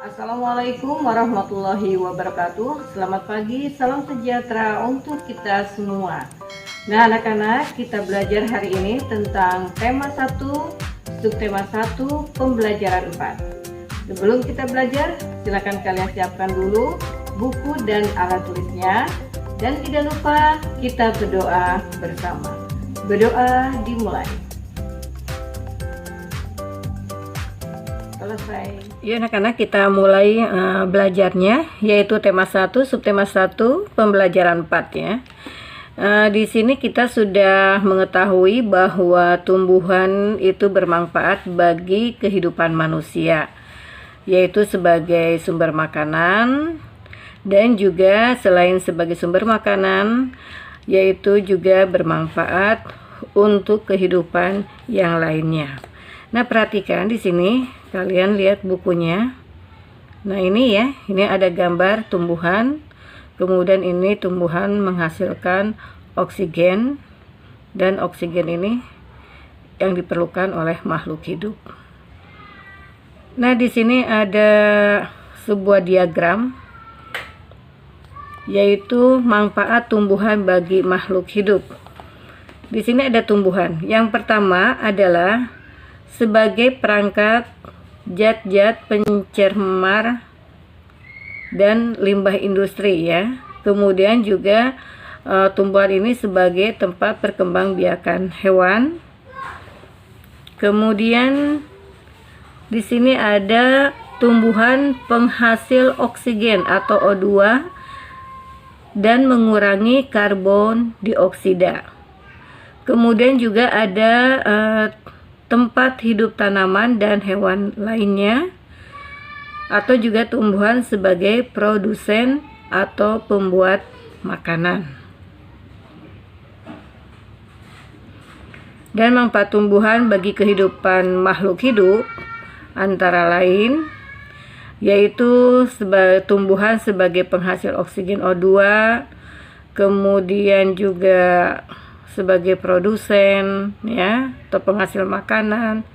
Assalamualaikum warahmatullahi wabarakatuh. Selamat pagi, salam sejahtera untuk kita semua. Nah anak-anak, kita belajar hari ini tentang tema 1, subtema 1, pembelajaran 4. Sebelum kita belajar, silakan kalian siapkan dulu buku dan alat tulisnya. Dan tidak lupa kita berdoa bersama. Berdoa dimulai. Selesai. Ya anak-anak, kita mulai belajarnya, yaitu tema 1, subtema 1, pembelajaran 4 ya. Di sini kita sudah mengetahui bahwa tumbuhan itu bermanfaat bagi kehidupan manusia, yaitu sebagai sumber makanan dan juga selain sebagai sumber makanan, yaitu juga bermanfaat untuk kehidupan yang lainnya. Nah, perhatikan di sini, kalian lihat bukunya. Nah, ini ya, ini ada gambar tumbuhan. Kemudian ini tumbuhan menghasilkan oksigen, dan oksigen ini yang diperlukan oleh makhluk hidup. Nah, di sini ada sebuah diagram, yaitu manfaat tumbuhan bagi makhluk hidup. Di sini ada tumbuhan. Yang pertama adalah sebagai perangkat zat-zat pencemar dan limbah industri ya. Kemudian juga tumbuhan ini sebagai tempat perkembangbiakan hewan. Kemudian di sini ada tumbuhan penghasil oksigen atau O2 dan mengurangi karbon dioksida. Kemudian juga ada tempat hidup tanaman dan hewan lainnya, atau juga tumbuhan sebagai produsen atau pembuat makanan. Dan manfaat tumbuhan bagi kehidupan makhluk hidup antara lain yaitu tumbuhan sebagai penghasil oksigen O2, kemudian juga sebagai produsen ya, atau penghasil makanan,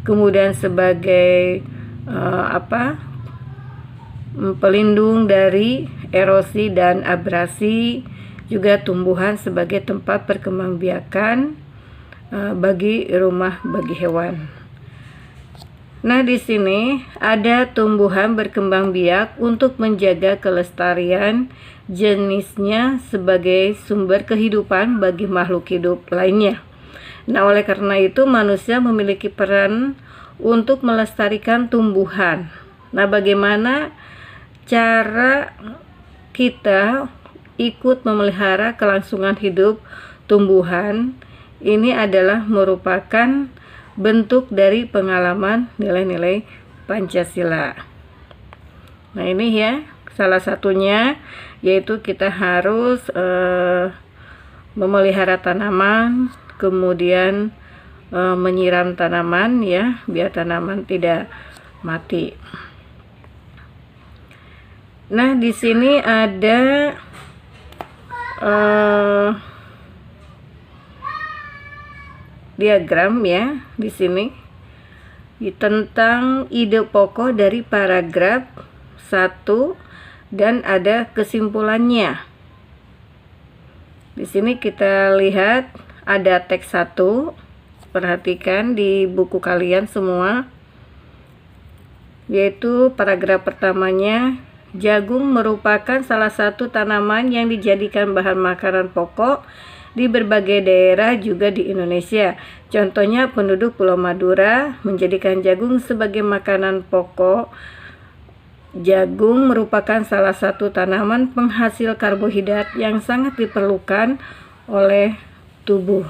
kemudian sebagai pelindung dari erosi dan abrasi, juga tumbuhan sebagai tempat perkembangbiakan bagi rumah bagi hewan. Nah, di sini ada tumbuhan berkembang biak untuk menjaga kelestarian jenisnya sebagai sumber kehidupan bagi makhluk hidup lainnya. Nah, oleh karena itu manusia memiliki peran untuk melestarikan tumbuhan. Nah, bagaimana cara kita ikut memelihara kelangsungan hidup tumbuhan? Ini adalah merupakan bentuk dari pengalaman nilai-nilai Pancasila. Nah, ini ya salah satunya, yaitu kita harus memelihara tanaman, kemudian menyiram tanaman ya, biar tanaman tidak mati. Nah, di sini ada diagram ya di sini tentang ide pokok dari paragraf 1 dan ada kesimpulannya. Di sini kita lihat ada teks 1. Perhatikan di buku kalian semua, yaitu paragraf pertamanya, jagung merupakan salah satu tanaman yang dijadikan bahan makanan pokok di berbagai daerah juga di Indonesia. Contohnya penduduk Pulau Madura menjadikan jagung sebagai makanan pokok. Jagung merupakan salah satu tanaman penghasil karbohidrat yang sangat diperlukan oleh tubuh.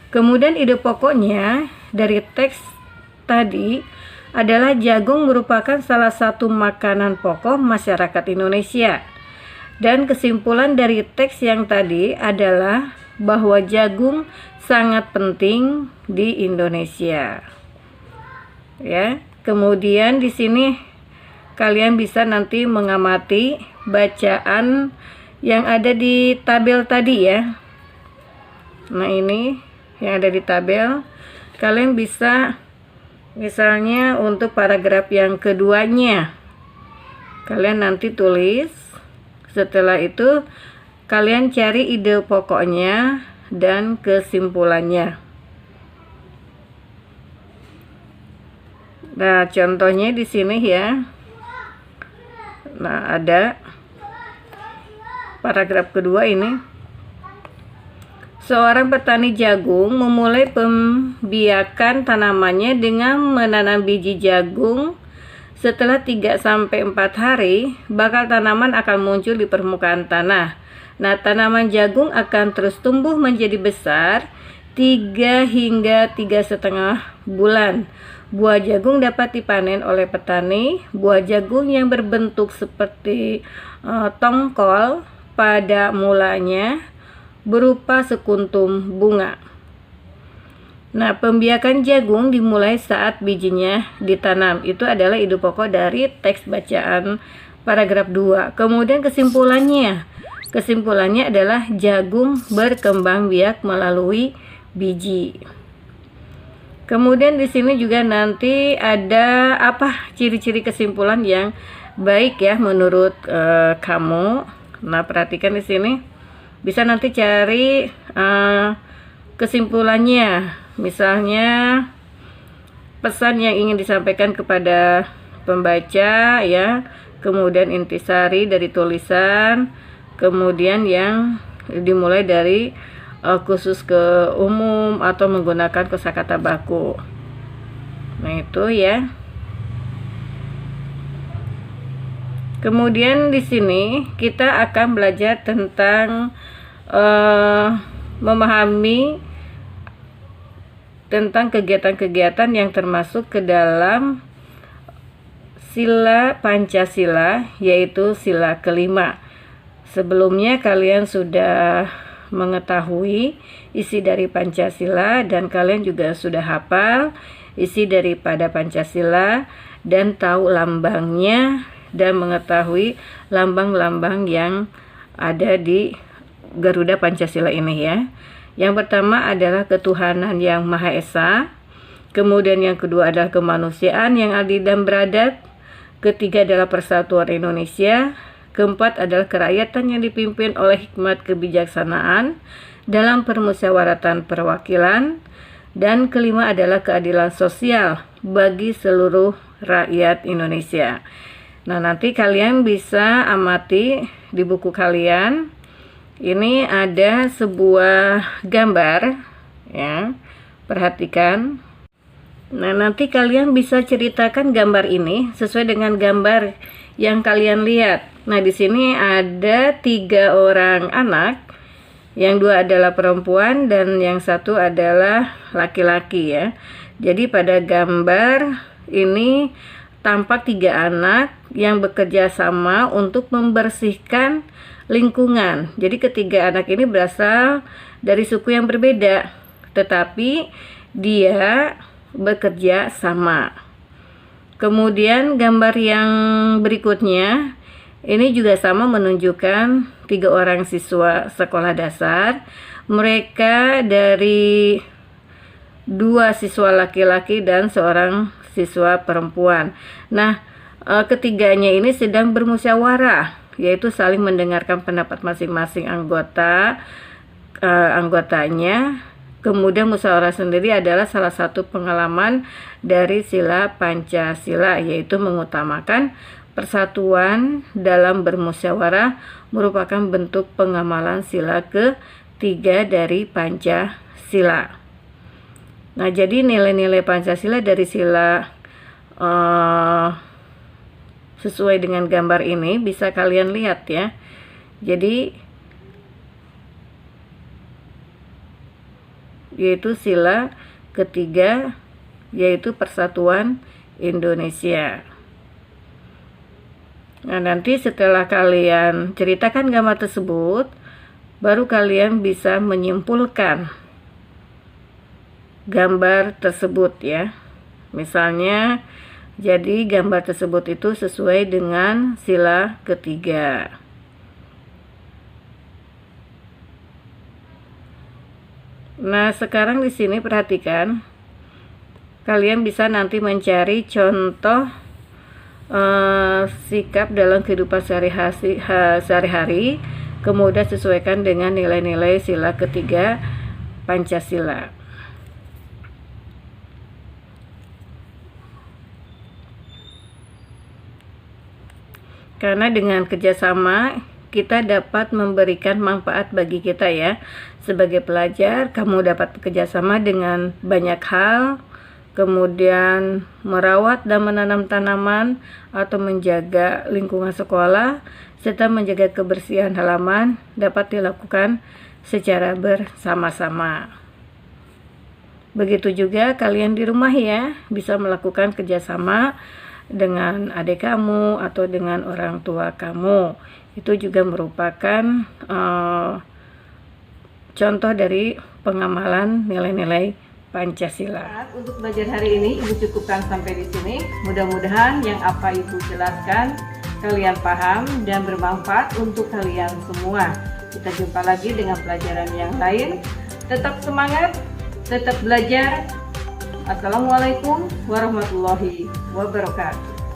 Kemudian ide pokoknya dari teks tadi adalah jagung merupakan salah satu makanan pokok masyarakat Indonesia. Dan kesimpulan dari teks yang tadi adalah bahwa jagung sangat penting di Indonesia. Ya, kemudian di sini kalian bisa nanti mengamati bacaan yang ada di tabel tadi ya. Nah, ini yang ada di tabel. Kalian bisa misalnya untuk paragraf yang keduanya Kalian nanti tulis. Setelah itu kalian cari ide pokoknya dan kesimpulannya. Nah, contohnya di sini ya. Nah, ada paragraf kedua ini. Seorang petani jagung memulai pembiakan tanamannya dengan menanam biji jagung. Setelah 3-4 hari, bakal tanaman akan muncul di permukaan tanah. Nah, tanaman jagung akan terus tumbuh menjadi besar 3 hingga 3,5 bulan. Buah jagung dapat dipanen oleh petani. Buah jagung yang berbentuk seperti tongkol pada mulanya berupa sekuntum bunga. Nah, pembiakan jagung dimulai saat bijinya ditanam. Itu adalah ide pokok dari teks bacaan paragraf 2. Kemudian kesimpulannya. Kesimpulannya adalah jagung berkembang biak melalui biji. Kemudian di sini juga nanti ada apa ciri-ciri kesimpulan yang baik ya menurut kamu. Nah, perhatikan di sini. Bisa nanti cari kesimpulannya. Misalnya pesan yang ingin disampaikan kepada pembaca ya. Kemudian intisari dari tulisan. Kemudian yang dimulai dari khusus ke umum atau menggunakan kosakata baku. Nah, itu ya. Kemudian di sini kita akan belajar tentang memahami tentang kegiatan-kegiatan yang termasuk ke dalam sila Pancasila, yaitu sila kelima. Sebelumnya kalian sudah mengetahui isi dari Pancasila dan kalian juga sudah hafal isi daripada Pancasila dan tahu lambangnya dan mengetahui lambang-lambang yang ada di Garuda Pancasila ini ya. Yang pertama adalah ketuhanan yang Maha Esa. Kemudian yang kedua adalah kemanusiaan yang adil dan beradab. Ketiga adalah persatuan Indonesia. Keempat adalah kerakyatan yang dipimpin oleh hikmat kebijaksanaan dalam permusyawaratan perwakilan. Dan kelima adalah keadilan sosial bagi seluruh rakyat Indonesia. Nah, nanti kalian bisa amati di buku kalian. Ini ada sebuah gambar ya. Perhatikan. Nah, nanti kalian bisa ceritakan gambar ini sesuai dengan gambar yang kalian lihat. Nah, di sini ada 3 orang anak. Yang 2 adalah perempuan dan yang 1 adalah laki-laki ya. Jadi pada gambar ini tampak 3 anak yang bekerja sama untuk membersihkan lingkungan. Jadi ketiga anak ini berasal dari suku yang berbeda, tetapi dia bekerja sama. Kemudian gambar yang berikutnya ini juga sama menunjukkan 3 orang siswa sekolah dasar. Mereka dari 2 siswa laki-laki dan seorang siswa perempuan. Nah, ketiganya ini sedang bermusyawarah, yaitu saling mendengarkan pendapat masing-masing anggotanya. Kemudian musyawarah sendiri adalah salah satu pengalaman dari sila Pancasila, yaitu mengutamakan persatuan dalam bermusyawarah merupakan bentuk pengamalan sila ketiga dari Pancasila. Nah, jadi nilai-nilai Pancasila dari sila sesuai dengan gambar ini bisa kalian lihat ya. Jadi yaitu sila ketiga, yaitu persatuan Indonesia. Nah, nanti setelah kalian ceritakan gambar tersebut, baru kalian bisa menyimpulkan gambar tersebut ya. Misalnya, jadi gambar tersebut itu sesuai dengan sila ketiga. Nah, sekarang di sini perhatikan, kalian bisa nanti mencari contoh sikap dalam kehidupan sehari-hari, kemudian sesuaikan dengan nilai-nilai sila ketiga Pancasila. Karena dengan kerjasama kita dapat memberikan manfaat bagi kita ya. Sebagai pelajar, kamu dapat bekerjasama dengan banyak hal, kemudian merawat dan menanam tanaman atau menjaga lingkungan sekolah, serta menjaga kebersihan halaman dapat dilakukan secara bersama-sama. Begitu juga kalian di rumah ya, bisa melakukan kerjasama dengan adik kamu atau dengan orang tua kamu. Itu juga merupakan contoh dari pengamalan nilai-nilai Pancasila. Untuk belajar hari ini Ibu cukupkan sampai di sini. Mudah-mudahan yang apa Ibu jelaskan kalian paham dan bermanfaat untuk kalian semua. Kita jumpa lagi dengan pelajaran yang lain. Tetap semangat, tetap belajar. Assalamualaikum warahmatullahi wabarakatuh.